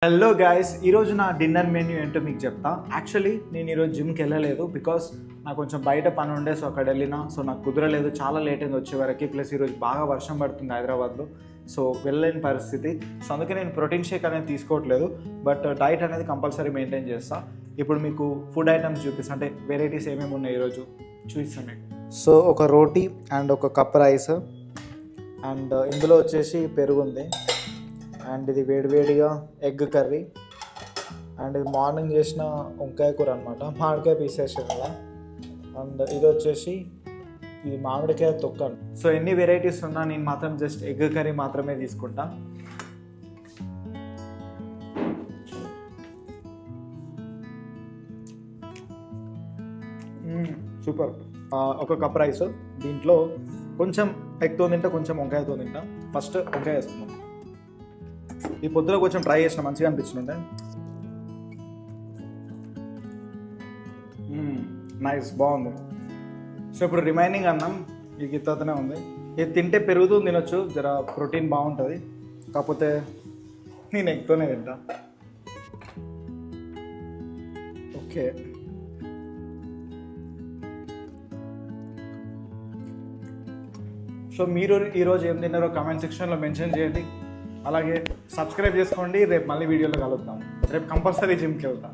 Hello guys, ఈరోజు నా dinner menu ఏంటో మీకు చెప్తా. యాక్చువల్లీ నేను ఈరోజు జిమ్కి వెళ్ళలేదు బికాస్ నాకు కొంచెం బయట పని ఉండే, సో అక్కడ వెళ్ళినా, సో నాకు కుదరలేదు. చాలా లేట్ అయింది వచ్చే వరకు. ప్లస్ ఈరోజు బాగా వర్షం పడుతుంది హైదరాబాద్లో, సో వెళ్ళలేని పరిస్థితి. సో అందుకే నేను ప్రోటీన్ షేక్ అనేది తీసుకోవట్లేదు, బట్ డైట్ అనేది కంపల్సరీ మెయింటైన్ చేస్తా. ఇప్పుడు మీకు ఫుడ్ ఐటమ్స్ చూపిస్తాను, అంటే వెరైటీస్ ఏమేమి ఉన్నాయి ఈరోజు చూపిస్తాను మీకు. సో ఒక రోటీ అండ్ ఒక కప్ రైస్, అండ్ ఇందులో వచ్చేసి పెరుగు ఉంది, అండ్ ఇది వేడివేడిగా ఎగ్ కర్రీ, అండ్ ఇది మార్నింగ్ చేసిన వంకాయ కూర అనమాట, మామిడికాయ పీసేసాను కదా. అండ్ ఇది వచ్చేసి ఇది మామిడికాయ తొక్క. సో ఎన్ని వెరైటీస్ ఉన్నా నేను మాత్రం జస్ట్ ఎగ్ కర్రీ మాత్రమే తీసుకుంటా. సూపర్. ఒక కప్ రైస్, దీంట్లో కొంచెం ఎగ్తో తింటా, కొంచెం వంకాయతో తింటా. ఫస్ట్ వంకాయ వేసుకున్నాం. ఈ పొద్దున కొంచెం ట్రై చేసిన, మంచిగా అనిపించింది. నైస్, బాగుంది. సో ఇప్పుడు రిమైనింగ్ అన్నం ఈ గిత్తతనే ఉంది. ఇది తింటే పెరుగుతూ తినొచ్చు, జర ప్రోటీన్ బాగుంటుంది. కాకపోతే నేను ఎగ్తోనే తింటా. ఓకే, సో మీరు ఈరోజు ఏం తిన్నారో కామెంట్ సెక్షన్లో మెన్షన్ చేయండి. అలాగే సబ్స్క్రైబ్ చేసుకోండి. రేపు మళ్ళీ వీడియోలో కలుద్దాం. రేపు కంపల్సరీ జిమ్కి వెళ్తాం.